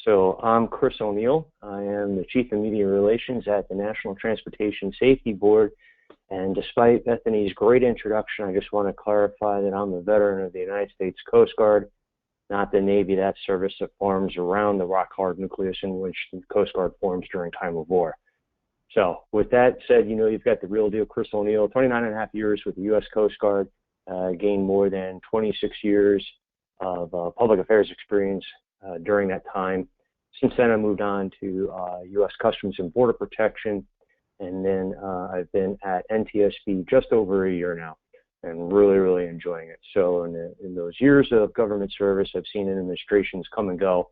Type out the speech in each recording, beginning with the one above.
So I'm Chris O'Neill. I am the Chief of Media Relations at the National Transportation Safety Board. And despite Bethany's great introduction, I just want to clarify that I'm a veteran of the United States Coast Guard, not the Navy. That service that forms around the rock-hard nucleus in which the Coast Guard forms during time of war. So with that said, you know, you've got the real deal, Chris O'Neill, 29 and a half years with the U.S. Coast Guard, gained more than 26 years of public affairs experience during that time. Since then, I moved on to U.S. Customs and Border Protection, and then I've been at NTSB just over a year now, and really enjoying it. So in those years of government service, I've seen administrations come and go,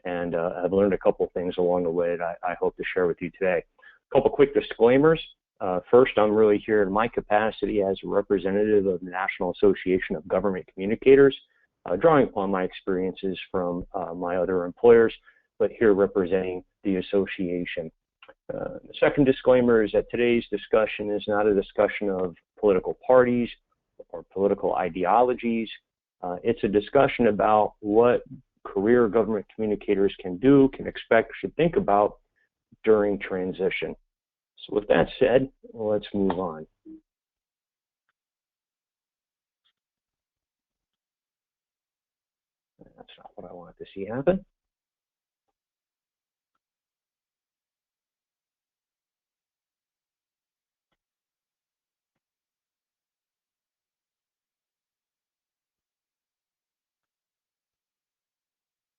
and I've learned a couple things along the way that I hope to share with you today. A couple quick disclaimers. First, I'm really here in my capacity as a representative of the National Association of Government Communicators, drawing upon my experiences from my other employers, but here representing the association. The second disclaimer is that today's discussion is not a discussion of political parties or political ideologies. It's a discussion about what career government communicators can do, can expect, should think about during transition. So with that said, let's move on. That's not what I wanted to see happen.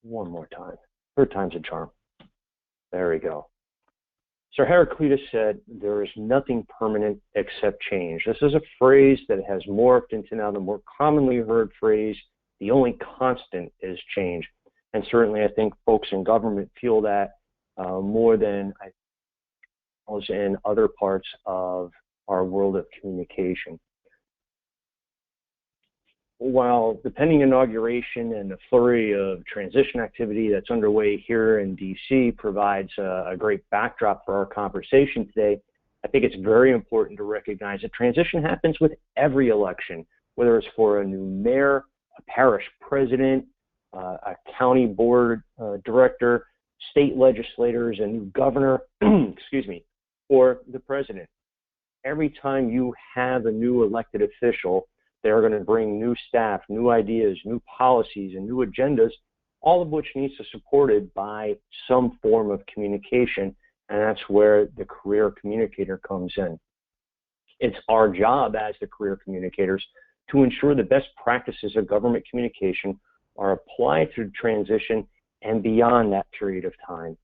One more time. Third time's a charm. There we go. Sir Heraclitus said, "There is nothing permanent except change." This is a phrase that has morphed into now the more commonly heard phrase, "The only constant is change." And certainly I think folks in government feel that more than in other parts of our world of communication. While the pending inauguration and the flurry of transition activity that's underway here in DC provides a great backdrop for our conversation today, I think it's very important to recognize that transition happens with every election, whether it's for a new mayor, a parish president, a county board director, state legislators, a new governor, excuse me, or the president. Every time you have a new elected official, they're going to bring new staff, new ideas, new policies, and new agendas, all of which needs to be supported by some form of communication, and that's where the career communicator comes in. It's our job as the career communicators to ensure the best practices of government communication are applied through transition and beyond that period of time.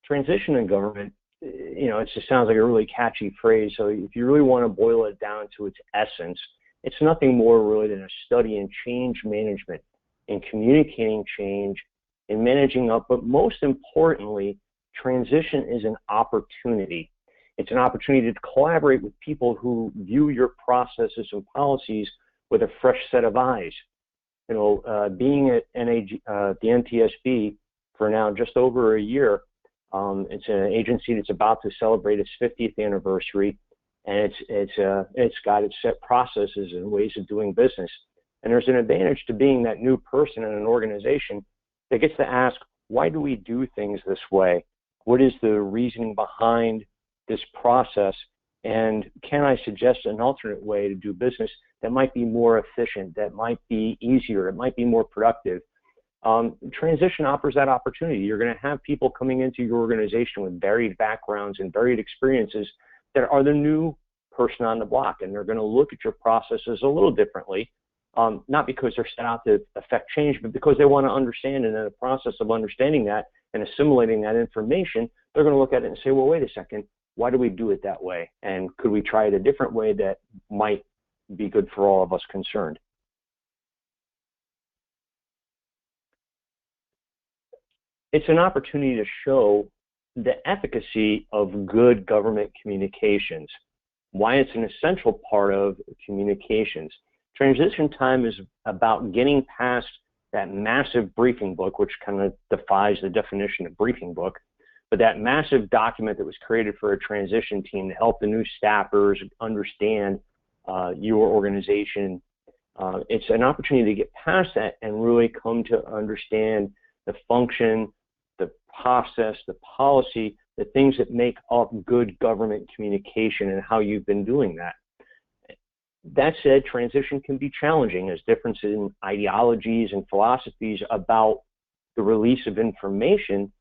Transition in government, you know, it just sounds like a really catchy phrase. So if you really want to boil it down to its essence, it's nothing more really than a study in change management, in communicating change, in managing up. But most importantly, transition is an opportunity. It's an opportunity to collaborate with people who view your processes and policies with a fresh set of eyes. You know, being at the NTSB for now just over a year, it's an agency that's about to celebrate its 50th anniversary, and it's got its set processes and ways of doing business. And there's an advantage to being that new person in an organization that gets to ask, why do we do things this way? What is the reasoning behind this process? And can I suggest an alternate way to do business that might be more efficient, that might be easier, it might be more productive? Transition offers that opportunity. You're going to have people coming into your organization with varied backgrounds and varied experiences that are the new person on the block, and they're going to look at your processes a little differently, not because they're set out to affect change, but because they want to understand, and in the process of understanding that and assimilating that information, they're going to look at it and say, well, wait a second, why do we do it that way? And could we try it a different way that might be good for all of us concerned? It's an opportunity to show the efficacy of good government communications, why it's an essential part of communications. Transition time is about getting past that massive briefing book, which kind of defies the definition of briefing book, But that massive document that was created for a transition team to help the new staffers understand your organization, it's an opportunity to get past that and really come to understand the function, the process, the policy, the things that make up good government communication and how you've been doing that. That said, transition can be challenging as differences in ideologies and philosophies about the release of information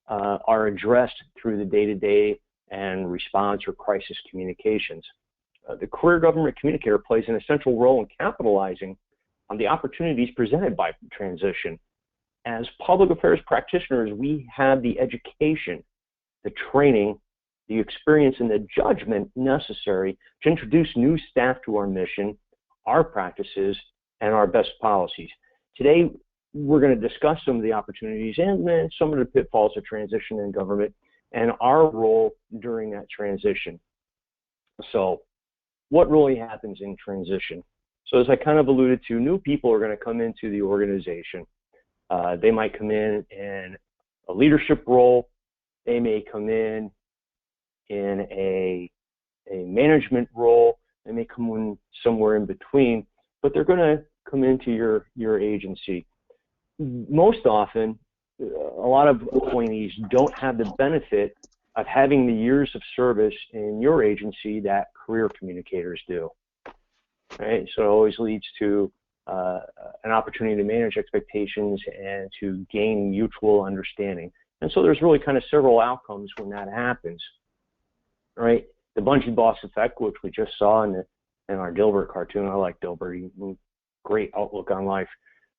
are addressed through the day-to-day and response or crisis communications. The career government communicator plays an essential role in capitalizing on the opportunities presented by transition. As public affairs practitioners, we have the education, the training, the experience, and the judgment necessary to introduce new staff to our mission, our practices, and our best policies. Today, we're going to discuss some of the opportunities and then some of the pitfalls of transition in government and our role during that transition. So, what really happens in transition? So as I kind of alluded to, new people are going to come into the organization. They might come in a leadership role. They may come in a management role. They may come in somewhere in between, but they're going to come into your agency. Most often, a lot of appointees don't have the benefit of having the years of service in your agency that career communicators do. Right? So it always leads to an opportunity to manage expectations and to gain mutual understanding. And so there's really kind of several outcomes when that happens. Right? The bungee boss effect, which we just saw in our Dilbert cartoon. I like Dilbert. Great outlook on life.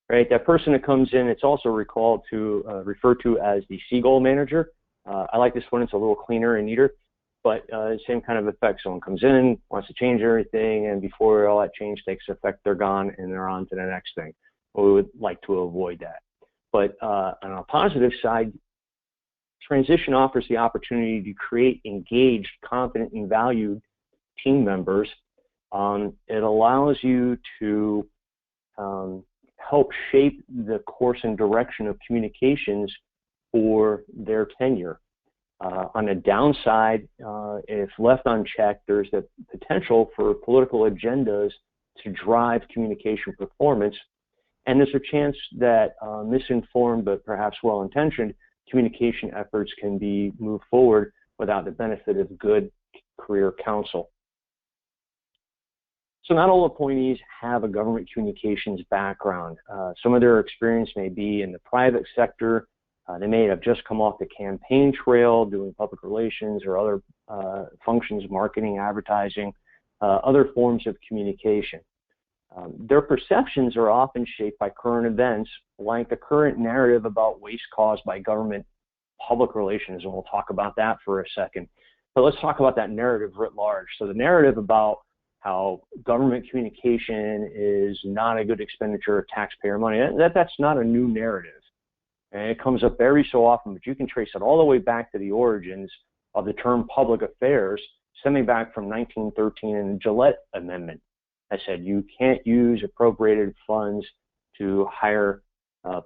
Right? That person that comes in, it's also referred to as the seagull manager. I like this one. It's a little cleaner and neater, but same kind of effect. Someone comes in, wants to change everything, and before all that change takes effect, they're gone and they're on to the next thing. Well, we would like to avoid that. But on a positive side, transition offers the opportunity to create engaged, confident, and valued team members. It allows you to help shape the course and direction of communications for their tenure. On the downside, if left unchecked, there's the potential for political agendas to drive communication performance, and there's a chance that misinformed but perhaps well-intentioned communication efforts can be moved forward without the benefit of good career counsel. So not all appointees have a government communications background. Some of their experience may be in the private sector. They may have just come off the campaign trail doing public relations or other functions, marketing, advertising, other forms of communication. Their perceptions are often shaped by current events, like the current narrative about waste caused by government public relations, and we'll talk about that for a second. But let's talk about that narrative writ large. So the narrative about how government communication is not a good expenditure of taxpayer money, that's not a new narrative. And it comes up every so often, but you can trace it all the way back to the origins of the term public affairs, stemming back from 1913 and the Gillette Amendment. I said you can't use appropriated funds to hire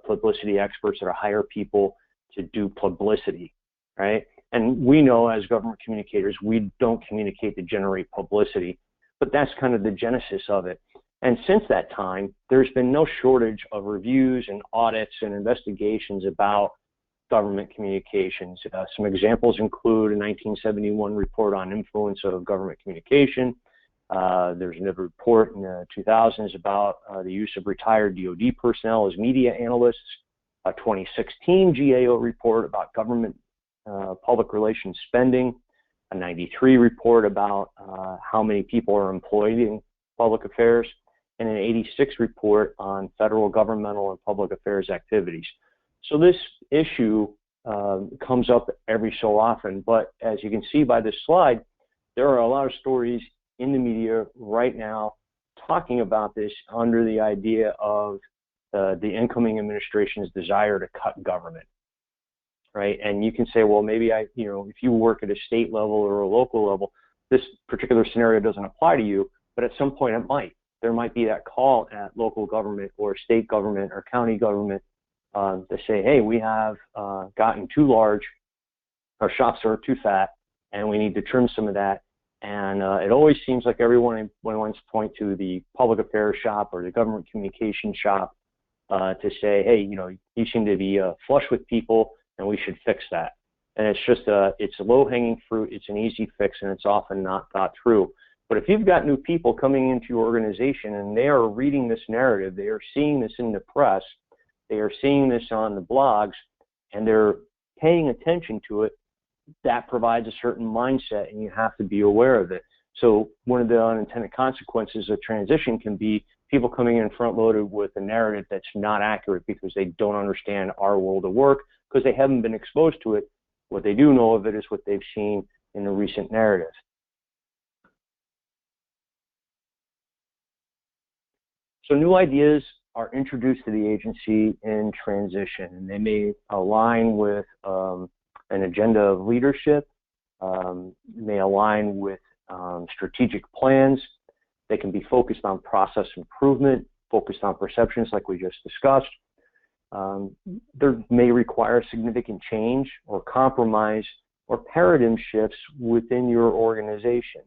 publicity experts or hire people to do publicity, right? And we know as government communicators, we don't communicate to generate publicity, but that's kind of the genesis of it. And since that time, there's been no shortage of reviews and audits and investigations about government communications. Some examples include a 1971 report on influence of government communication. There's another report in the 2000s about the use of retired DoD personnel as media analysts. A 2016 GAO report about government public relations spending. A 93 report about how many people are employed in public affairs, and an 86 report on federal governmental and public affairs activities. So this issue comes up every so often, but as you can see by this slide, there are a lot of stories in the media right now talking about this under the idea of the incoming administration's desire to cut government, right? And you can say, well, maybe if you work at a state level or a local level, this particular scenario doesn't apply to you, but at some point it might. There might be that call at local government or state government or county government to say, hey, we have gotten too large our shops are too fat and we need to trim some of that. And it always seems like everyone wants to point to the public affairs shop or the government communication shop to say, hey, you seem to be flush with people and we should fix that. And it's just it's a low-hanging fruit, it's an easy fix, and it's often not thought through. But if you've got new people coming into your organization and they are reading this narrative, they are seeing this in the press, they are seeing this on the blogs, and they're paying attention to it, that provides a certain mindset, and you have to be aware of it. So one of the unintended consequences of transition can be people coming in front-loaded with a narrative that's not accurate because they don't understand our world of work, because they haven't been exposed to it. What they do know of it is what they've seen in the recent narrative. So new ideas are introduced to the agency in transition, and they may align with an agenda of leadership, may align with strategic plans. They can be focused on process improvement, focused on perceptions like we just discussed. There may require significant change or compromise or paradigm shifts within your organization.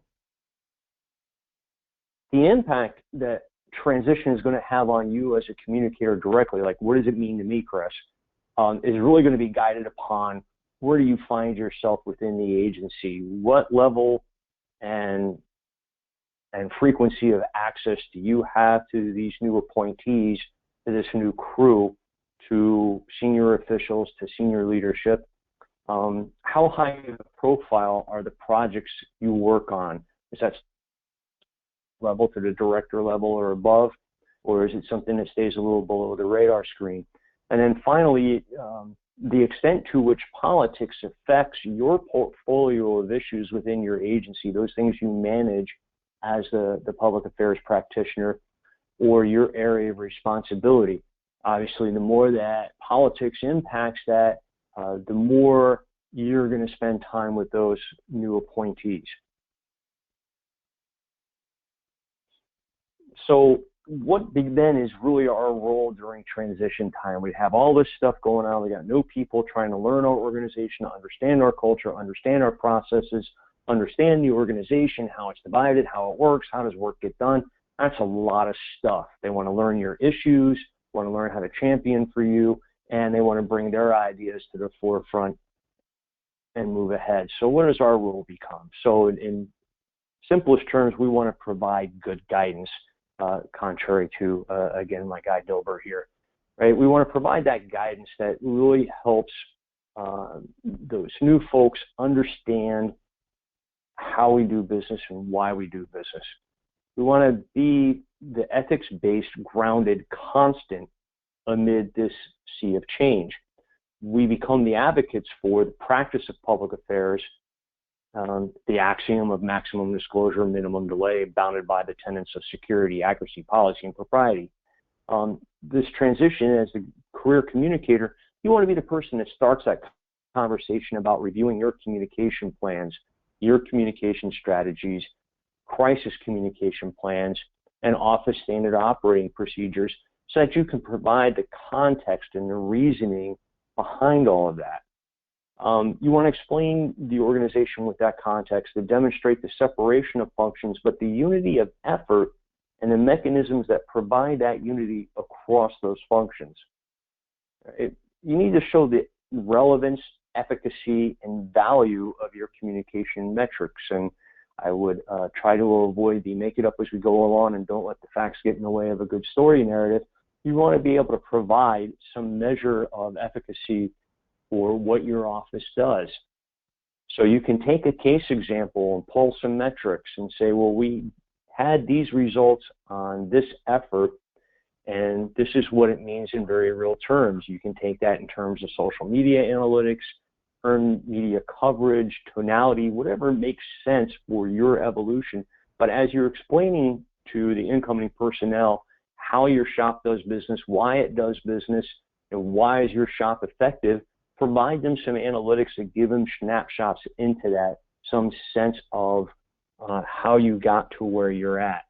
The impact that transition is going to have on you as a communicator directly, like what does it mean to me, Chris, is really going to be guided upon where do you find yourself within the agency, what level and frequency of access do you have to these new appointees, to this new crew, to senior officials, to senior leadership. How high of a profile are the projects you work on? Is that level to the director level or above, or is it something that stays a little below the radar screen? And then finally, the extent to which politics affects your portfolio of issues within your agency, those things you manage as the public affairs practitioner, or your area of responsibility. Obviously, the more that politics impacts that, the more you're going to spend time with those new appointees. So what then is really our role during transition time? We have all this stuff going on. We got new people trying to learn our organization, understand our culture, understand our processes, understand the organization, how it's divided, how it works, how does work get done. That's a lot of stuff. They want to learn your issues, want to learn how to champion for you, and they want to bring their ideas to the forefront and move ahead. So what does our role become? So in simplest terms, we want to provide good guidance, contrary to, again, my guy Dilber here, right? We want to provide that guidance that really helps those new folks understand how we do business and why we do business. We want to be the ethics-based, grounded constant amid this sea of change. We become the advocates for the practice of public affairs, the axiom of maximum disclosure, minimum delay, bounded by the tenets of security, accuracy, policy, and propriety. This transition as a career communicator, you want to be the person that starts that conversation about reviewing your communication plans, your communication strategies, crisis communication plans, and office standard operating procedures so that you can provide the context and the reasoning behind all of that. You want to explain the organization with that context to demonstrate the separation of functions, but the unity of effort and the mechanisms that provide that unity across those functions. You need to show the relevance, efficacy, and value of your communication metrics. And I would try to avoid the make it up as we go along and don't let the facts get in the way of a good story narrative. You want to be able to provide some measure of efficacy for what your office does. So you can take a case example and pull some metrics and say, well, we had these results on this effort, and this is what it means in very real terms. You can take that in terms of social media analytics, earned media coverage, tonality, whatever makes sense for your evolution. But as you're explaining to the incoming personnel how your shop does business, why it does business, and why is your shop effective, provide them some analytics that give them snapshots into that, some sense of how you got to where you're at.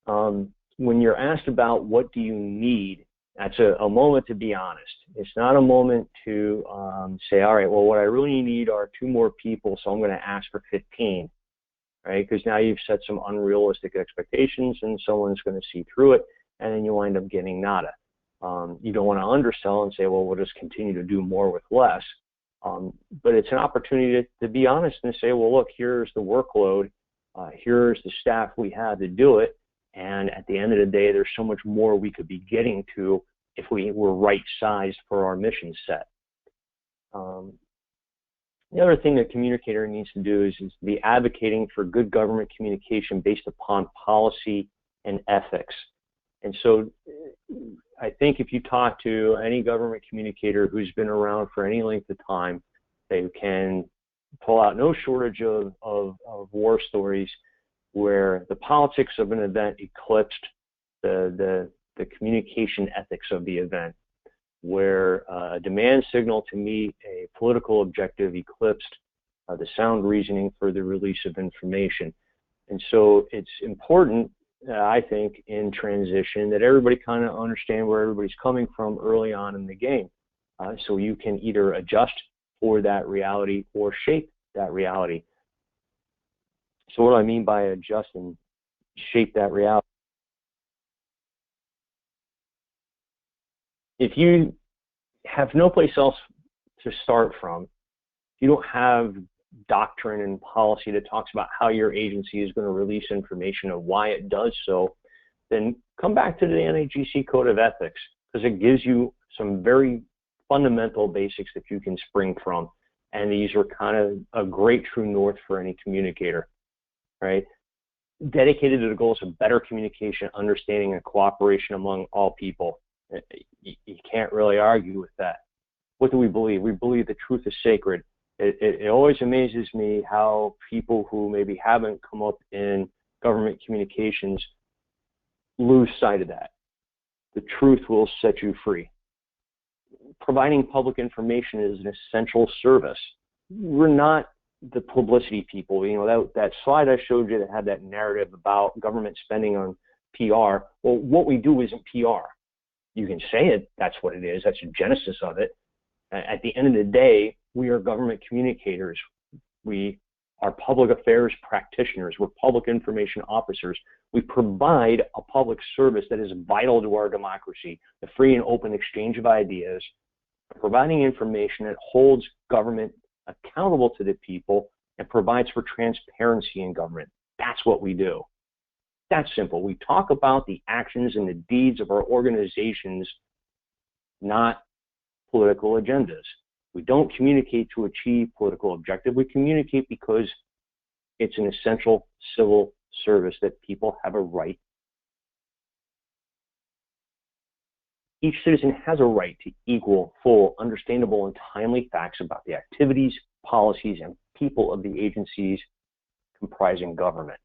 When you're asked about what do you need That's a moment to be honest. It's not a moment to say, all right, well, what I really need are 2 more people, so I'm going to ask for 15, right? Because now you've set some unrealistic expectations and someone's going to see through it, and then you wind up getting nada. You don't want to undersell and say, well, we'll just continue to do more with less. But it's an opportunity to be honest and say, well, look, here's the workload. Here's the staff we have to do it. And at the end of the day, there's so much more we could be getting to if we were right-sized for our mission set. The other thing a communicator needs to do is be advocating for good government communication based upon policy and ethics. And so I think if you talk to any government communicator who's been around for any length of time, they can pull out no shortage of war stories where the politics of an event eclipsed the communication ethics of the event, where a demand signal to meet a political objective eclipsed the sound reasoning for the release of information. And so it's important, I think, in transition that everybody kind of understand where everybody's coming from early on in the game. So you can either adjust for that reality or shape that reality. So what do I mean by adjust and shape that reality? If you have no place else to start from, you don't have doctrine and policy that talks about how your agency is going to release information and why it does so, then come back to the NAGC Code of Ethics, because it gives you some very fundamental basics that you can spring from. And these are kind of a great true north for any communicator, right? Dedicated to the goals of better communication, understanding, and cooperation among all people. You can't really argue with that. What do we believe? We believe the truth is sacred. It always amazes me how people who maybe haven't come up in government communications lose sight of that. The truth will set you free. Providing public information is an essential service. We're not the publicity people. You know, that slide I showed you that had that narrative about government spending on PR. Well, what we do isn't PR. You can say it, that's what it is. That's the genesis of it. At the end of the day, we are government communicators. We are public affairs practitioners. We're public information officers. We provide a public service that is vital to our democracy, the free and open exchange of ideas, providing information that holds government accountable to the people and provides for transparency in government. That's what we do. That's simple. We talk about the actions and the deeds of our organizations, not political agendas. We don't communicate to achieve political objective. We communicate because it's an essential civil service that people have a right. Each citizen has a right to equal, full, understandable, and timely facts about the activities, policies, and people of the agencies comprising government.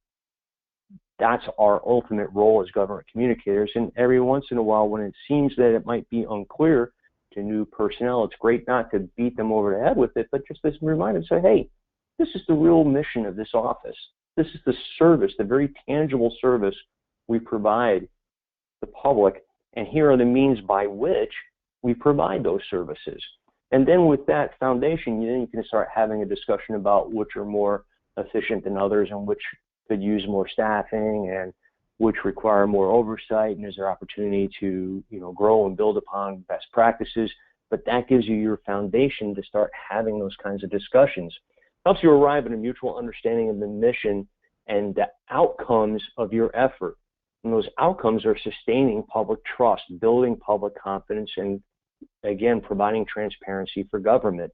That's our ultimate role as government communicators. And every once in a while, when it seems that it might be unclear to new personnel, it's great not to beat them over the head with it, but just as a reminder, say, hey, this is the real mission of this office. This is the service, the very tangible service we provide the public, and here are the means by which we provide those services. And then with that foundation, then you can start having a discussion about which are more efficient than others and which could use more staffing and which require more oversight, and is there opportunity to grow and build upon best practices. But that gives you your foundation to start having those kinds of discussions. Helps you arrive at a mutual understanding of the mission and the outcomes of your effort. And those outcomes are sustaining public trust, building public confidence, and again, providing transparency for government.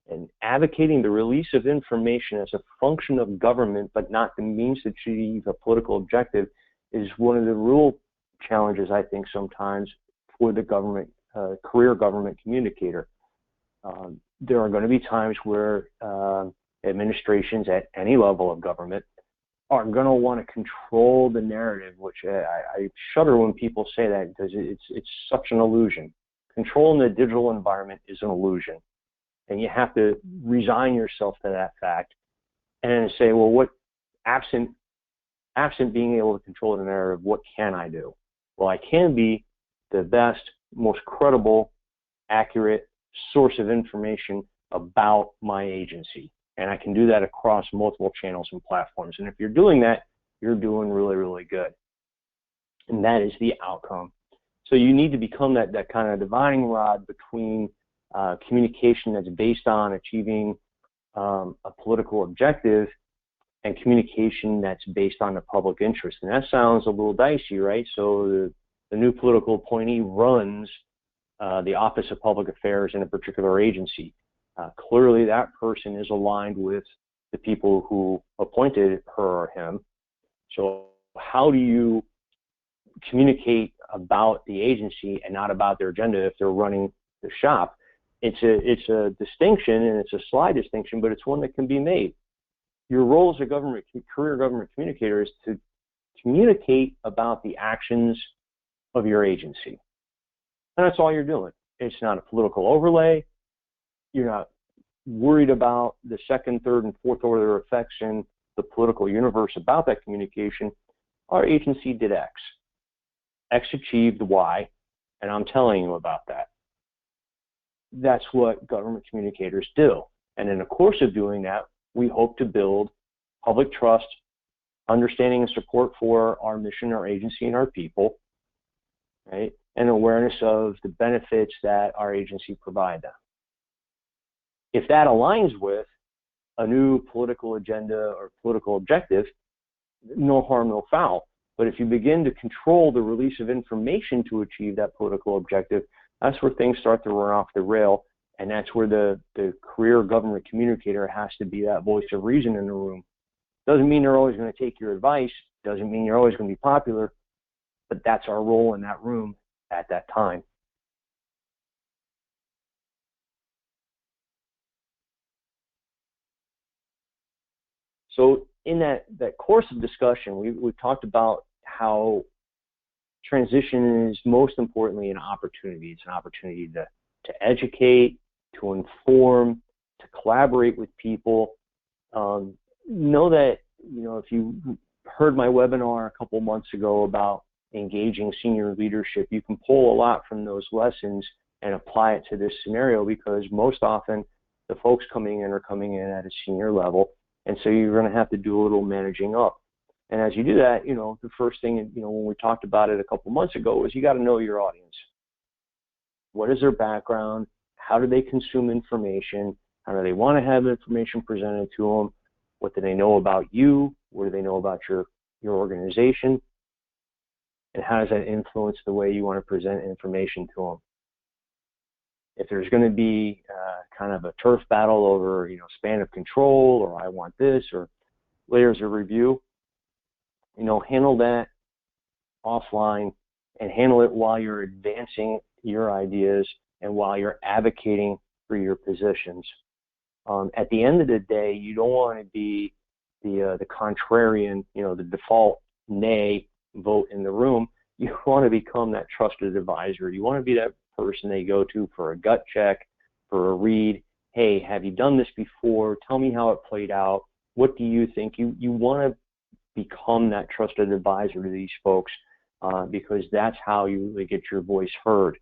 And advocating the release of information as a function of government, but not the means to achieve a political objective, is one of the real challenges, I think, sometimes for the government, career government communicator. There are going to be times where administrations at any level of government are going to want to control the narrative, which I shudder when people say that, because it's such an illusion. Control in the digital environment is an illusion. And you have to resign yourself to that fact and say, well, what absent being able to control the narrative, what can I do? Well, I can be the best most credible, accurate source of information about my agency. And I can do that across multiple channels and platforms. And if you're doing that, you're doing really, really good. And that is the outcome. So you need to become that kind of dividing rod between communication that's based on achieving a political objective and communication that's based on the public interest. And that sounds a little dicey, right? So the new political appointee runs the Office of Public Affairs in a particular agency. Clearly that person is aligned with the people who appointed her or him. So how do you communicate about the agency and not about their agenda if they're running the shop? It's a distinction, and it's a slight distinction, but it's one that can be made. Your role as a career government communicator is to communicate about the actions of your agency. And that's all you're doing. It's not a political overlay. You're not worried about the second, third, and fourth order effects in the political universe about that communication. Our agency did X. X achieved Y, and I'm telling you about that. That's what government communicators do. And in the course of doing that, we hope to build public trust, understanding and support for our mission, our agency, and our people, right? And awareness of the benefits that our agency provide them. If that aligns with a new political agenda or political objective, no harm, no foul. But if you begin to control the release of information to achieve that political objective, that's where things start to run off the rail, and that's where the career government communicator has to be that voice of reason in the room. Doesn't mean they're always going to take your advice, doesn't mean you're always going to be popular, but that's our role in that room at that time. So in that course of discussion, we've talked about how transition is most importantly an opportunity. It's an opportunity to educate, to inform, to collaborate with people. Know that, if you heard my webinar a couple months ago about engaging senior leadership, you can pull a lot from those lessons and apply it to this scenario, because most often the folks coming in are coming in at a senior level, and so you're going to have to do a little managing up. And as you do that, the first thing, when we talked about it a couple months ago, is you got to know your audience. What is their background? How do they consume information? How do they want to have information presented to them? What do they know about you? What do they know about your organization? And how does that influence the way you want to present information to them? If there's going to be kind of a turf battle over, span of control, or I want this, or layers of review, handle that offline, and handle it while you're advancing your ideas and while you're advocating for your positions. At the end of the day, you don't want to be the contrarian, the default nay vote in the room. You want to become that trusted advisor. You want to be that person they go to for a gut check, for a read. Hey, have you done this before? Tell me how it played out. What do you think? You want to become that trusted advisor to these folks, because that's how you really get your voice heard.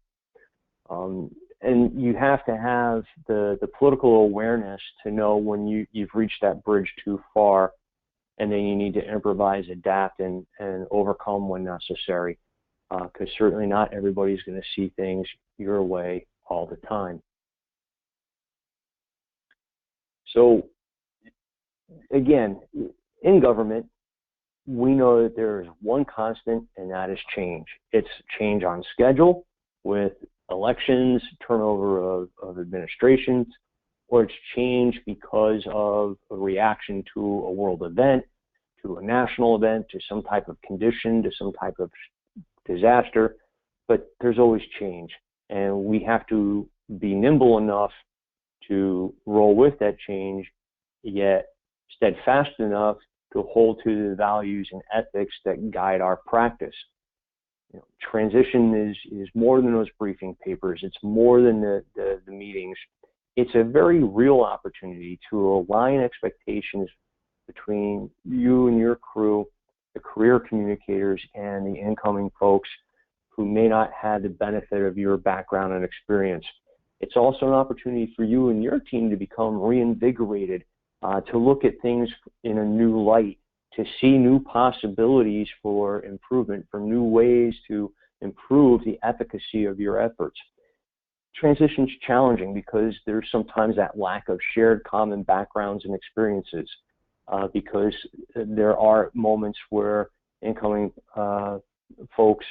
And you have to have the political awareness to know when you've reached that bridge too far, and then you need to improvise, adapt, and overcome when necessary, because certainly not everybody's going to see things your way all the time. So again, in government, we know that there is one constant, and that is change. It's change on schedule with elections, turnover of administrations, or it's change because of a reaction to a world event, to a national event, to some type of condition, to some type of disaster. But there's always change, and we have to be nimble enough to roll with that change, yet steadfast enough to hold to the values and ethics that guide our practice. Transition is more than those briefing papers. It's more than the meetings. It's a very real opportunity to align expectations between you and your crew, the career communicators, and the incoming folks, who may not have the benefit of your background and experience. It's also an opportunity for you and your team to become reinvigorated, to look at things in a new light, to see new possibilities for improvement, for new ways to improve the efficacy of your efforts. Transition's challenging because there's sometimes that lack of shared common backgrounds and experiences, because there are moments where incoming folks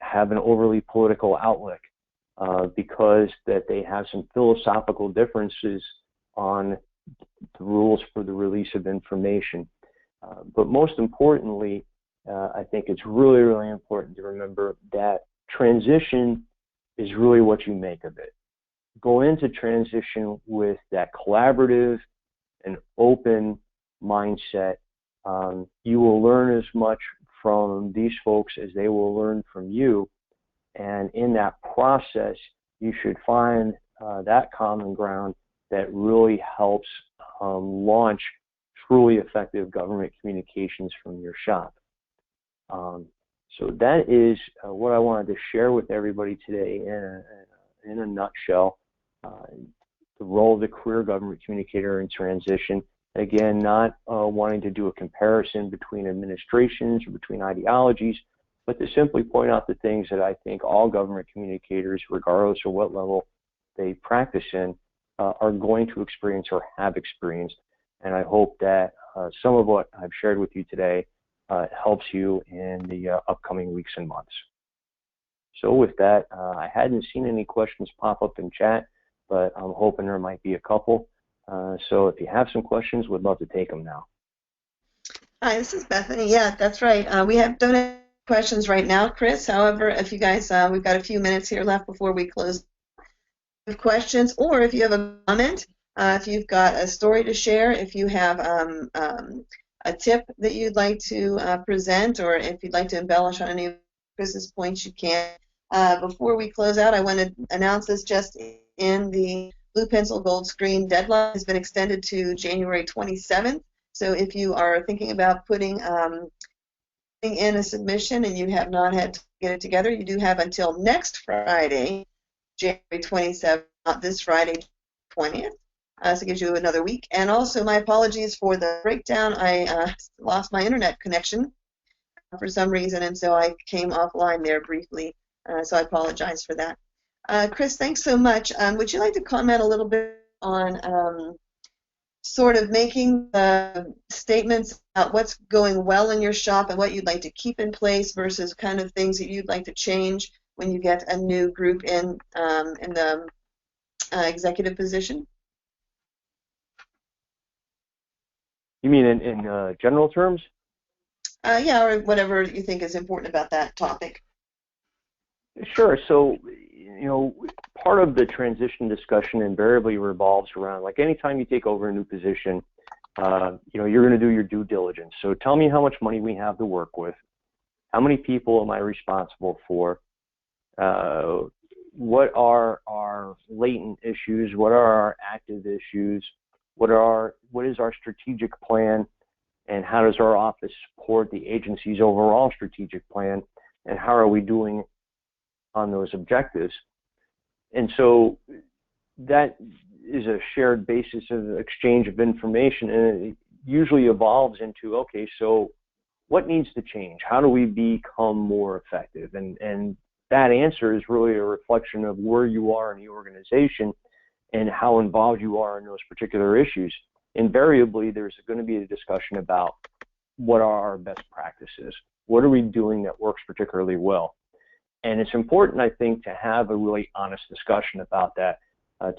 have an overly political outlook, because that they have some philosophical differences on the rules for the release of information. But most importantly, I think it's really, really important to remember that transition is really what you make of it. Go into transition with that collaborative and open mindset. You will learn as much from these folks as they will learn from you. And in that process, you should find that common ground that really helps launch truly effective government communications from your shop. So that is what I wanted to share with everybody today in a nutshell. The role of the career government communicator in transition. Again, not wanting to do a comparison between administrations or between ideologies, but to simply point out the things that I think all government communicators, regardless of what level they practice in, are going to experience or have experienced. And I hope that some of what I've shared with you today helps you in the upcoming weeks and months. So with that, I hadn't seen any questions pop up in chat, but I'm hoping there might be a couple. So if you have some questions, we'd love to take them now. Hi, this is Bethany. Yeah, that's right. We don't have questions right now, Chris. However, if you guys, we've got a few minutes here left before we close. If questions, or if you have a comment, if you've got a story to share, if you have a tip that you'd like to present, or if you'd like to embellish on any of Chris's points, you can. Before we close out, I want to announce this just in: the Blue Pencil Gold Screen deadline has been extended to January 27th. So if you are thinking about putting in a submission and you have not had to get it together, you do have until next Friday, January 27th, not this Friday, 20th. So it gives you another week. And also, my apologies for the breakdown. I lost my internet connection for some reason, and so I came offline there briefly. So I apologize for that. Chris, thanks so much. Would you like to comment a little bit on sort of making statements about what's going well in your shop and what you'd like to keep in place versus kind of things that you'd like to change when you get a new group in the executive position? You mean in general terms? Yeah, or whatever you think is important about that topic. Sure. So, part of the transition discussion invariably revolves around, like, anytime you take over a new position, you're going to do your due diligence. So tell me how much money we have to work with. How many people am I responsible for? What are our latent issues? What are our active issues? What is our strategic plan? And how does our office support the agency's overall strategic plan? And how are we doing on those objectives? And so that is a shared basis of exchange of information, and it usually evolves into, okay, so what needs to change? How do we become more effective? And that answer is really a reflection of where you are in the organization and how involved you are in those particular issues. Invariably, there's going to be a discussion about what are our best practices? What are we doing that works particularly well? And it's important, I think, to have a really honest discussion about that.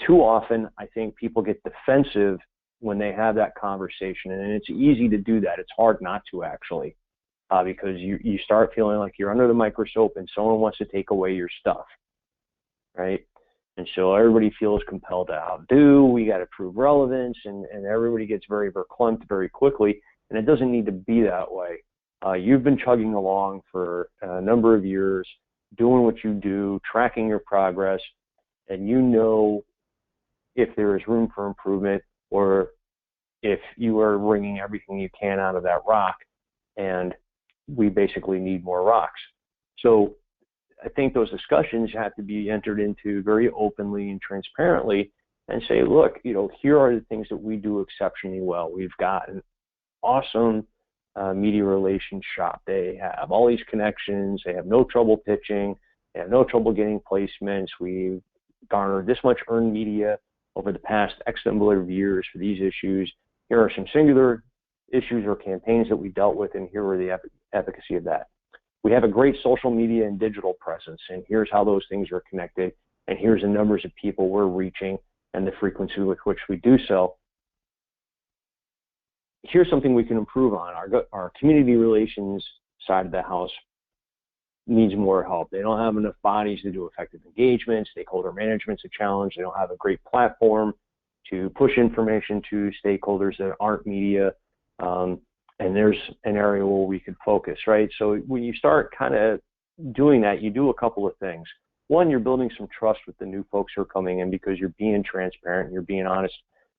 Too often, I think people get defensive when they have that conversation, and it's easy to do that. It's hard not to, actually, because you start feeling like you're under the microscope and someone wants to take away your stuff, right? And so everybody feels compelled to outdo, we got to prove relevance, and everybody gets very verklempt very quickly, and it doesn't need to be that way. You've been chugging along for a number of years, doing what you do, tracking your progress, and you know if there is room for improvement or if you are wringing everything you can out of that rock, and we basically need more rocks. So I think those discussions have to be entered into very openly and transparently and say, look, here are the things that we do exceptionally well. We've got an awesome media relations shop. They have all these connections. They have no trouble pitching. They have no trouble getting placements. We've garnered this much earned media over the past X number of years for these issues. Here are some singular issues or campaigns that we dealt with, and here are the efficacy of that. We have a great social media and digital presence, and here's how those things are connected, and here's the numbers of people we're reaching and the frequency with which we do so. Here's something we can improve on. Our community relations side of the house needs more help. They don't have enough bodies to do effective engagement. Stakeholder management's a challenge. They don't have a great platform to push information to stakeholders that aren't media. And there's an area where we could focus, right? So when you start kind of doing that, you do a couple of things. One, you're building some trust with the new folks who are coming in because you're being transparent, and you're being honest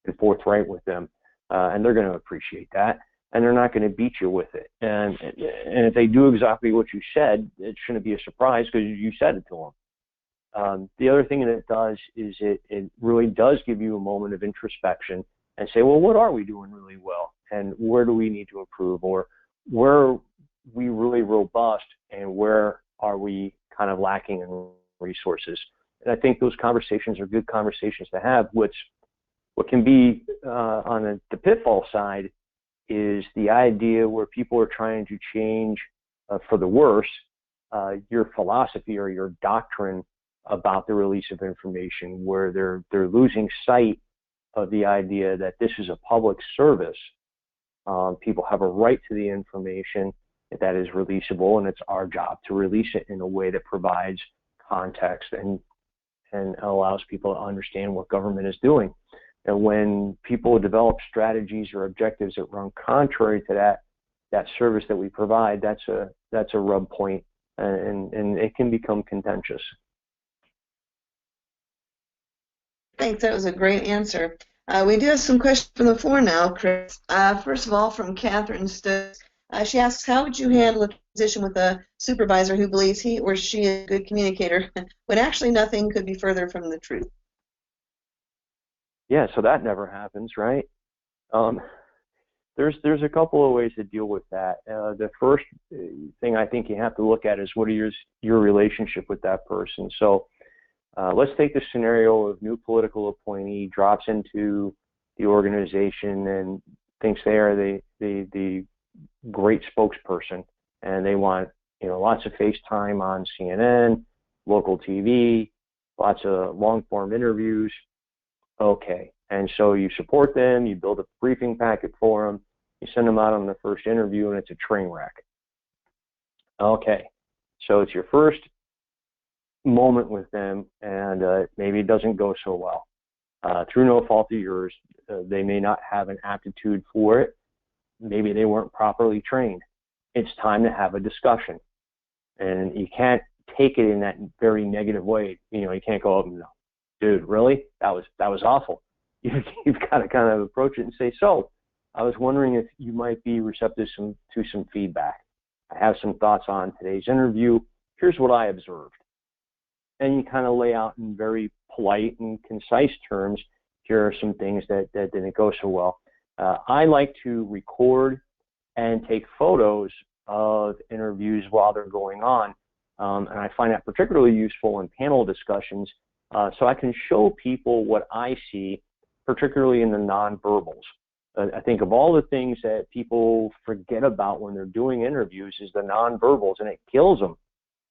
and forthright with them. And they're going to appreciate that, and they're not going to beat you with it. And if they do exactly what you said, it shouldn't be a surprise because you said it to them. The other thing that it does is it really does give you a moment of introspection and say, well, what are we doing really well? And where do we need to improve? Or where are we really robust, and where are we kind of lacking in resources? And I think those conversations are good conversations to have. What can be on the pitfall side is the idea where people are trying to change for the worse your philosophy or your doctrine about the release of information, where they're losing sight of the idea that this is a public service. People have a right to the information that is releasable, and it's our job to release it in a way that provides context and allows people to understand what government is doing. And when people develop strategies or objectives that run contrary to that service that we provide, that's a rub point, and it can become contentious. Thanks. That was a great answer. We do have some questions from the floor now, Chris. First of all, from Catherine Stokes. She asks, how would you handle a transition with a supervisor who believes he or she is a good communicator when actually nothing could be further from the truth? Yeah, so that never happens, right? There's a couple of ways to deal with that. The first thing I think you have to look at is what are your relationship with that person. So let's take the scenario of new political appointee drops into the organization and thinks they are the great spokesperson, and they want lots of face time on CNN, local TV, lots of long form interviews. Okay, and so you support them, you build a briefing packet for them, you send them out on the first interview, and it's a train wreck. Okay, so it's your first moment with them, and maybe it doesn't go so well. Through no fault of yours, they may not have an aptitude for it. Maybe they weren't properly trained. It's time to have a discussion, and you can't take it in that very negative way. You can't go up and go, dude, really? That was awful. You've got to kind of approach it and say, so I was wondering if you might be receptive to some feedback. I have some thoughts on today's interview. Here's what I observed. And you kind of lay out in very polite and concise terms, here are some things that didn't go so well. I like to record and take photos of interviews while they're going on. And I find that particularly useful in panel discussions, so I can show people what I see, particularly in the nonverbals. I think of all the things that people forget about when they're doing interviews is the nonverbals, and it kills them.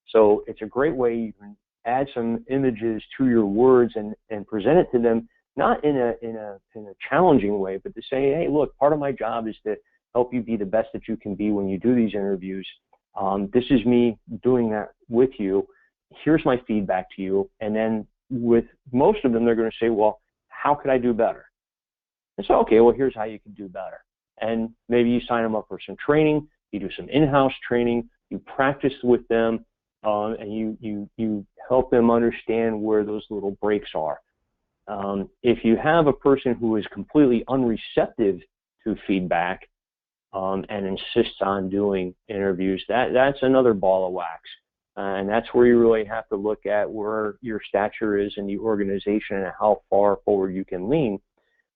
So it's a great way you can add some images to your words and present it to them, not in a challenging way, but to say, hey, look, part of my job is to help you be the best that you can be when you do these interviews. This is me doing that with you. Here's my feedback to you. And then with most of them, they're going to say, well, how could I do better? And so, okay, well, here's how you can do better. And maybe you sign them up for some training, you do some in-house training, you practice with them, and you help them understand where those little breaks are. If you have a person who is completely unreceptive to feedback and insists on doing interviews, that's another ball of wax. And that's where you really have to look at where your stature is in the organization and how far forward you can lean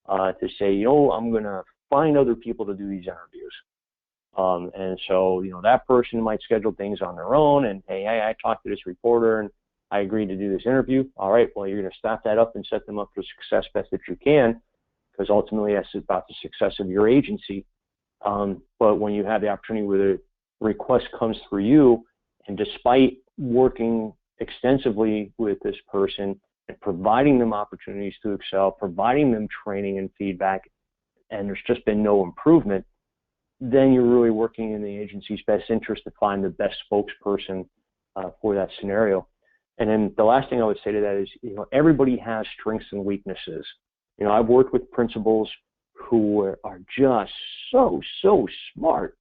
to say, you know, I'm going to find other people to do these interviews. And so, you know, that person might schedule things on their own and, hey, I talked to this reporter and I agreed to do this interview. All right, well, you're going to staff that up and set them up for success best that you can, because ultimately that's about the success of your agency. But when you have the opportunity where the request comes through you, and despite working extensively with this person and providing them opportunities to excel, providing them training and feedback, and there's just been no improvement, then you're really working in the agency's best interest to find the best spokesperson for that scenario. And then the last thing I would say to that is, you know, everybody has strengths and weaknesses. You know, I've worked with principals who are just so smart,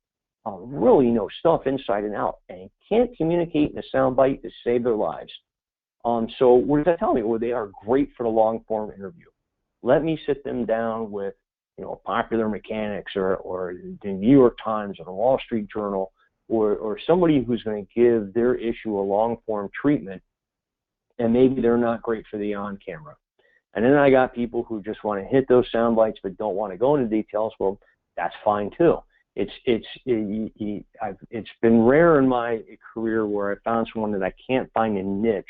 really know stuff inside and out, and can't communicate in a soundbite to save their lives. So what does that tell me? Well, they are great for the long form interview. Let me sit them down with, you know, Popular Mechanics or the New York Times or the Wall Street Journal, or somebody who's going to give their issue a long form treatment, and maybe they're not great for the on camera. And then I got people who just want to hit those sound bites but don't want to go into details. Well, that's fine too. It's been rare in my career where I found someone that I can't find a niche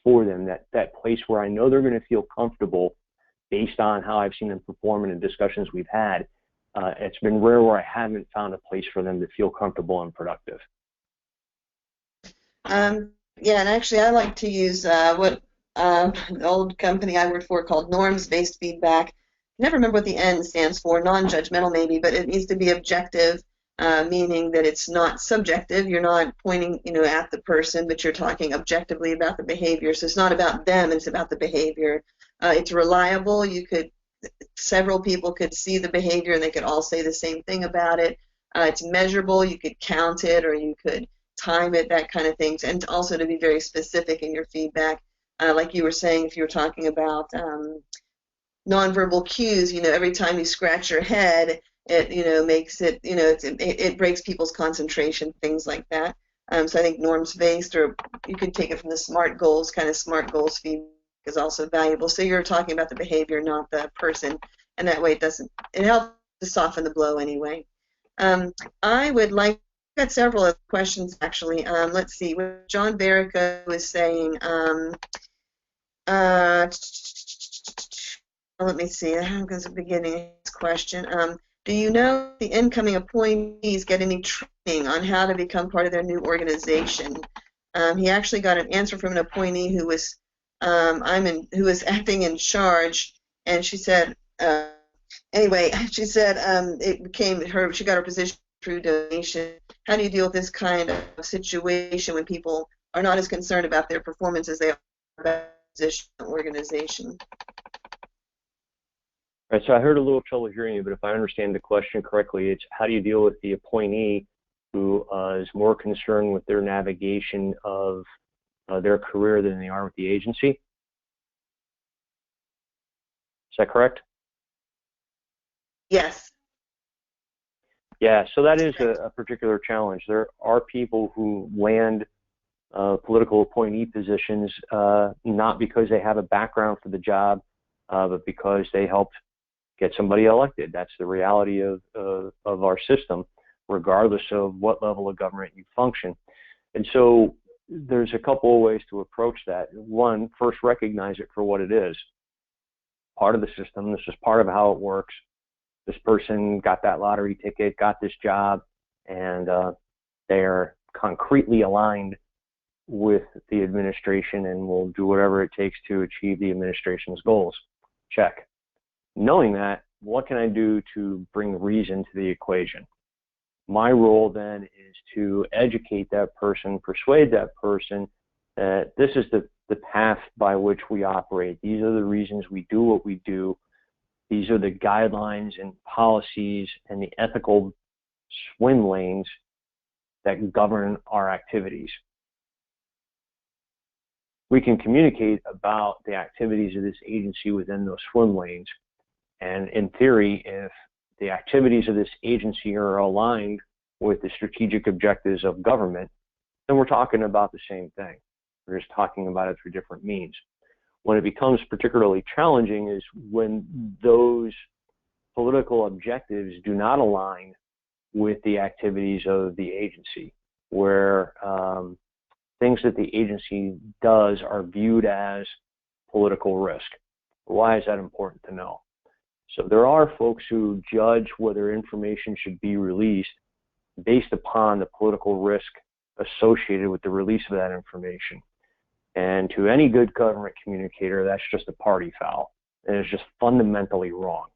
for them, that place where I know they're going to feel comfortable based on how I've seen them perform in the discussions we've had. It's been rare where I haven't found a place for them to feel comfortable and productive. Yeah, and actually I like to use what the old company I worked for called norms-based feedback. I never remember what the N stands for, non-judgmental maybe, but it needs to be objective, meaning that it's not subjective. You're not pointing, you know, at the person, but you're talking objectively about the behavior. So it's not about them, it's about the behavior. It's reliable. Several people could see the behavior and they could all say the same thing about it. It's measurable. You could count it or you could time it, that kind of things, and also to be very specific in your feedback. Like you were saying, if you were talking about nonverbal cues, you know, every time you scratch your head, it, you know, makes it, you know, it breaks people's concentration, things like that. So I think norms-based, or you could take it from the SMART goals, kind of SMART goals feedback is also valuable. So you're talking about the behavior, not the person, and that way it helps to soften the blow anyway. I would like, I've got several other questions actually. Let's see, what John Verica was saying, let me see, how goes the beginning of his question? Do you know if the incoming appointees get any training on how to become part of their new organization? He actually got an answer from an appointee who was who was acting in charge, and she said, anyway, she said she got her position through donation. How do you deal with this kind of situation when people are not as concerned about their performance as they are about the position or organization? All right, so I heard a little trouble hearing you, but if I understand the question correctly, it's how do you deal with the appointee who is more concerned with their navigation of their career than they are with the agency? Is that correct? Yes. Yeah, so that is a particular challenge. There are people who land political appointee positions not because they have a background for the job, but because they helped get somebody elected. That's the reality of our system, regardless of what level of government you function. And so there's a couple of ways to approach that. One, first recognize it for what it is. Part of the system, this is part of how it works. This person got that lottery ticket, got this job, and they're concretely aligned with the administration and will do whatever it takes to achieve the administration's goals. Check. Knowing that, what can I do to bring reason to the equation? My role then is to educate that person, persuade that person that this is the path by which we operate. These are the reasons we do what we do. These are the guidelines and policies and the ethical swim lanes that govern our activities. We can communicate about the activities of this agency within those swim lanes. And in theory, if the activities of this agency are aligned with the strategic objectives of government, then we're talking about the same thing. We're just talking about it through different means. When it becomes particularly challenging is when those political objectives do not align with the activities of the agency, where things that the agency does are viewed as political risk. Why is that important to know? So there are folks who judge whether information should be released based upon the political risk associated with the release of that information. And to any good government communicator, that's just a party foul. And it's just fundamentally wrong.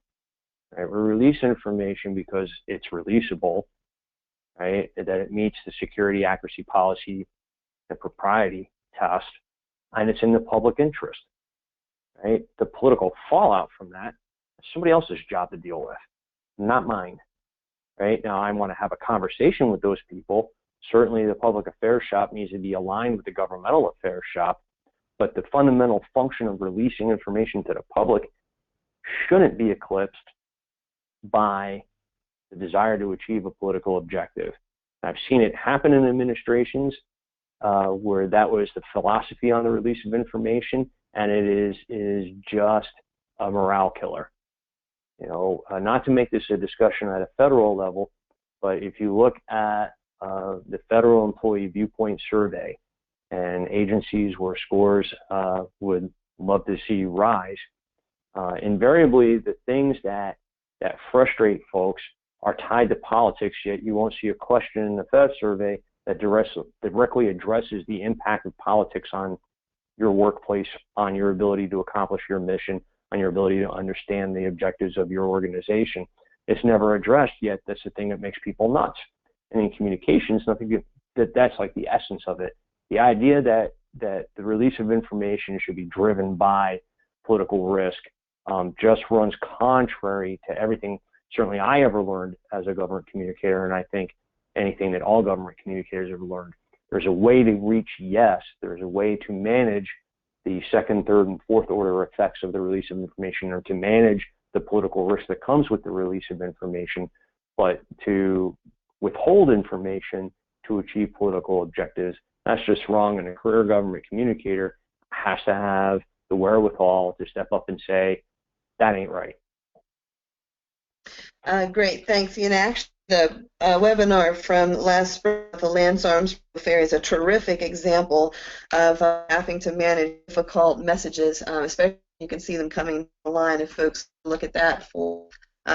Right? We release information because it's releasable, right? That it meets the security, accuracy, policy, and propriety test, and it's in the public interest, right? The political fallout from that is somebody else's job to deal with, not mine, right? Now, I want to have a conversation with those people. Certainly, the public affairs shop needs to be aligned with the governmental affairs shop, but the fundamental function of releasing information to the public shouldn't be eclipsed by the desire to achieve a political objective. I've seen it happen in administrations where that was the philosophy on the release of information, and it is just a morale killer. You know, not to make this a discussion at a federal level, but if you look at the Federal Employee Viewpoint Survey and agencies where scores would love to see rise, invariably the things that frustrate folks are tied to politics, yet you won't see a question in the Fed survey that directly addresses the impact of politics on your workplace, on your ability to accomplish your mission, on your ability to understand the objectives of your organization. It's never addressed, yet that's the thing that makes people nuts. And in communications, that's like the essence of it. The idea that the release of information should be driven by political risk just runs contrary to everything certainly I ever learned as a government communicator, and I think anything that all government communicators have learned. There's a way to reach yes. There's a way to manage the second, third, and fourth order effects of the release of information, or to manage the political risk that comes with the release of information, but to withhold information to achieve political objectives, that's just wrong. And a career government communicator has to have the wherewithal to step up and say, that ain't right. Great, thanks. And actually, the webinar from last spring, the Lands Arms Fair, is a terrific example of having to manage difficult messages, especially you can see them coming online if folks look at that for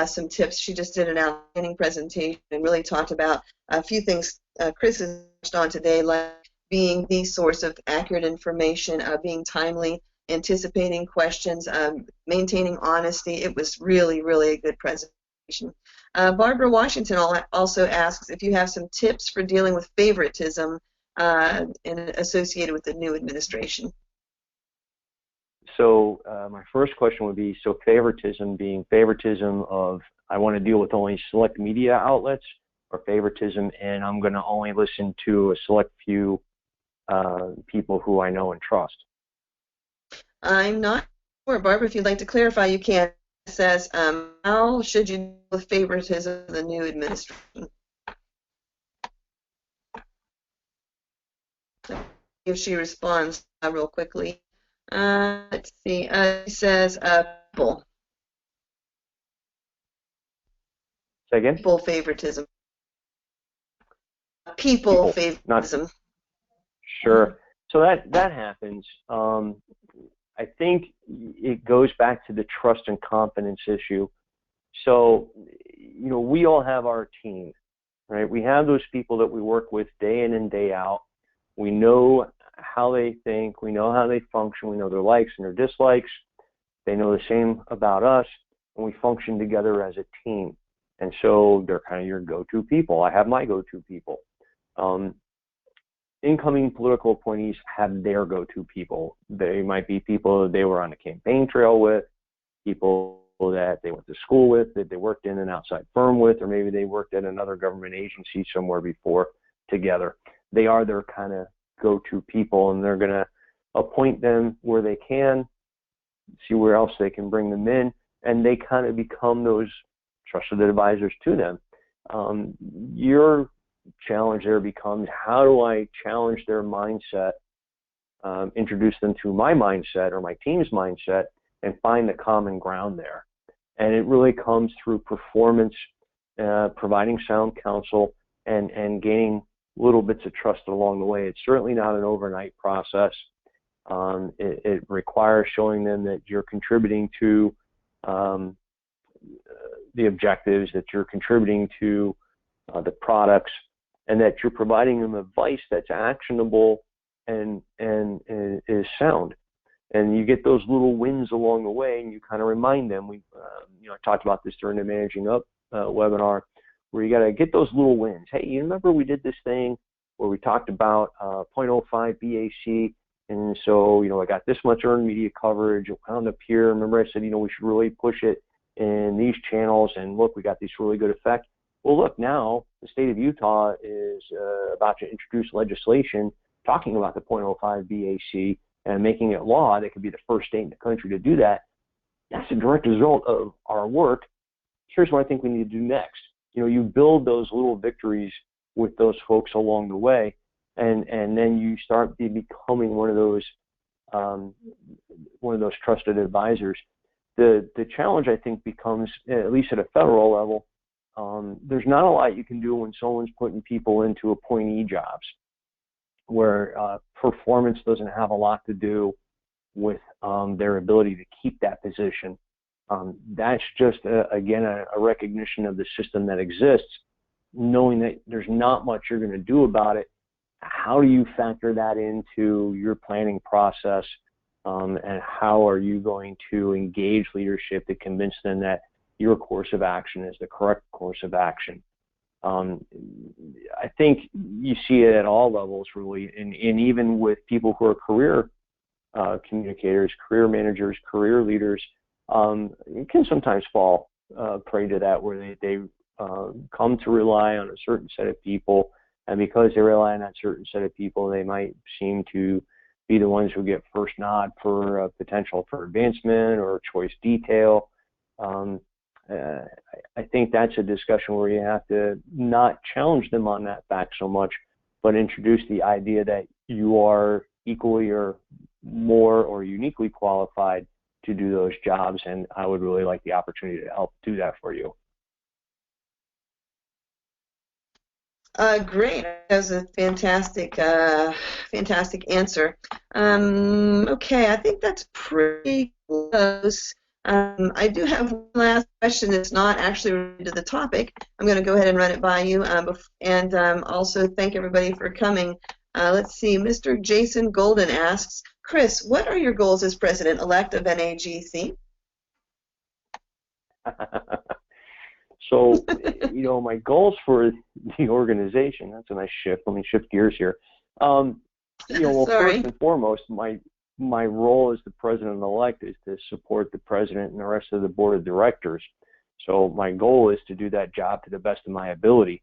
some tips. She just did an outstanding presentation and really talked about a few things Chris has touched on today, like being the source of accurate information, being timely, anticipating questions, maintaining honesty. It was really, really a good presentation. Barbara Washington also asks if you have some tips for dealing with favoritism associated with the new administration. So my first question would be, so favoritism being favoritism of I want to deal with only select media outlets, or favoritism and I'm going to only listen to a select few people who I know and trust? I'm not sure. Barbara, if you'd like to clarify, you can. It says, how should you deal with favoritism of the new administration? If she responds real quickly. Let's see. It says, people. Say again? People favoritism. People favoritism. Not, sure. So that happens. I think it goes back to the trust and confidence issue. So, you know, we all have our team, right? We have those people that we work with day in and day out. We know how they think. We know how they function. We know their likes and their dislikes. They know the same about us, and we function together as a team. And so they're kind of your go-to people. I have my go-to people. Incoming political appointees have their go-to people. They might be people that they were on the campaign trail with, people that they went to school with, that they worked in an outside firm with, or maybe they worked at another government agency somewhere before together. They are their kind of go-to people, and they're going to appoint them where they can, see where else they can bring them in, and they kind of become those trusted advisors to them. Your challenge there becomes, how do I challenge their mindset, introduce them to my mindset or my team's mindset, and find the common ground there. And it really comes through performance, providing sound counsel, and gaining little bits of trust along the way. It's certainly not an overnight process. It requires showing them that you're contributing to the objectives, that you're contributing to the products, and that you're providing them advice that's actionable and is sound. And you get those little wins along the way, and you kind of remind them. I talked about this during the Managing Up webinar, where you got to get those little wins. Hey, you remember we did this thing where we talked about 0.05 BAC, and so I got this much earned media coverage. I wound up here. Remember I said we should really push it in these channels, and look, we got these really good effects. Well, look, now the state of Utah is about to introduce legislation talking about the 0.05 BAC and making it law. They could be the first state in the country to do that. That's a direct result of our work. Here's what I think we need to do next. You build those little victories with those folks along the way, and then you start becoming one of those trusted advisors. The challenge, I think, becomes, at least at a federal level, there's not a lot you can do when someone's putting people into appointee jobs, where performance doesn't have a lot to do with their ability to keep that position. That's just, again, a recognition of the system that exists, knowing that there's not much you're going to do about it. How do you factor that into your planning process, and how are you going to engage leadership to convince them that your course of action is the correct course of action? I think you see it at all levels, really, and even with people who are career communicators, career managers, career leaders, it can sometimes fall prey to that, where they come to rely on a certain set of people, and because they rely on that certain set of people, they might seem to be the ones who get first nod for potential for advancement or choice detail. I think that's a discussion where you have to not challenge them on that fact so much, but introduce the idea that you are equally or more or uniquely qualified to do those jobs, and I would really like the opportunity to help do that for you. Great. That was a fantastic answer. Okay, I think that's pretty close. I do have one last question that's not actually related to the topic. I'm going to go ahead and run it by you, and also thank everybody for coming. Let's see. Mr. Jason Golden asks, Chris, what are your goals as president-elect of NAGC? So, my goals for the organization, that's a nice shift. Let me shift gears here. Well, first and foremost, my role as the president-elect is to support the president and the rest of the board of directors. So my goal is to do that job to the best of my ability.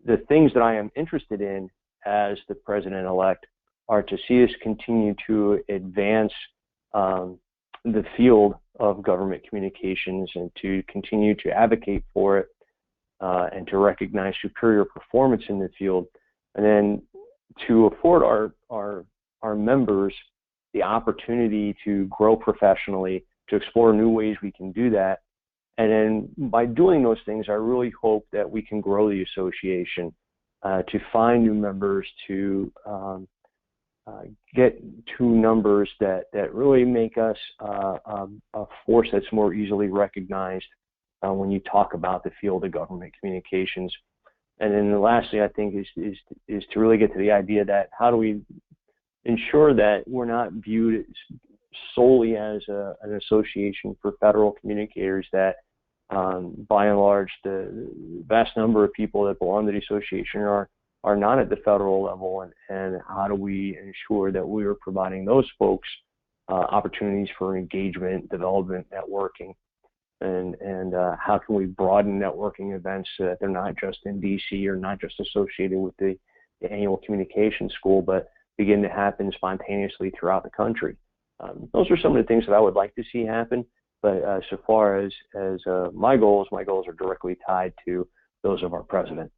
The things that I am interested in as the president-elect are to see us continue to advance the field of government communications, and to continue to advocate for it, and to recognize superior performance in the field, and then to afford our members the opportunity to grow professionally, to explore new ways we can do that. And then by doing those things, I really hope that we can grow the association, to find new members, to get to numbers that really make us a force that's more easily recognized when you talk about the field of government communications. And then lastly, I think is to really get to the idea that how do we ensure that we're not viewed solely as an association for federal communicators, that by and large the vast number of people that belong to the association are not at the federal level, and how do we ensure that we are providing those folks opportunities for engagement, development, networking, and how can we broaden networking events so that they're not just in DC or not just associated with the annual communication school, but begin to happen spontaneously throughout the country. Those are some of the things that I would like to see happen, but so far as my goals are directly tied to those of our president.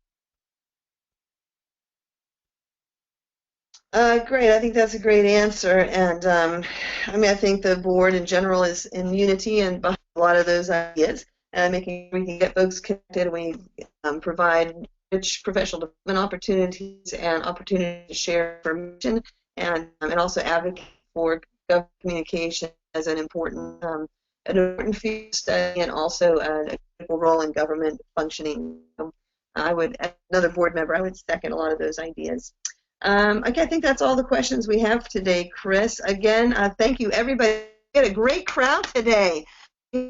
Great. I think that's a great answer. And I mean, I think the board in general is in unity and behind a lot of those ideas, and making sure we can get folks connected. We provide rich professional development opportunities and opportunity to share information, and also advocate for government communication as an important field of study, and also a critical role in government functioning. I would, as another board member, I would second a lot of those ideas. Okay, I think that's all the questions we have today, Chris. Again, thank you, everybody. We had a great crowd today.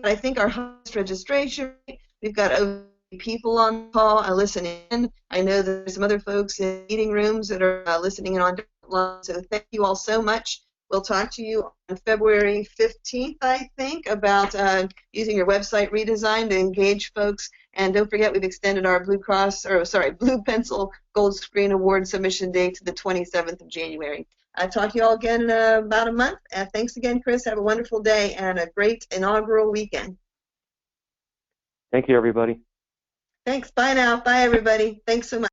I think our highest registration rate. We've got over people on the call listening in. I know there's some other folks in meeting rooms that are listening in on different lines. So thank you all so much. We'll talk to you on February 15th, I think, about using your website redesign to engage folks. And don't forget, we've extended our Blue Pencil Gold Screen Award submission date to the 27th of January. I'll talk to you all again in about a month. Thanks again, Chris. Have a wonderful day and a great inaugural weekend. Thank you, everybody. Thanks. Bye now. Bye, everybody. Thanks so much.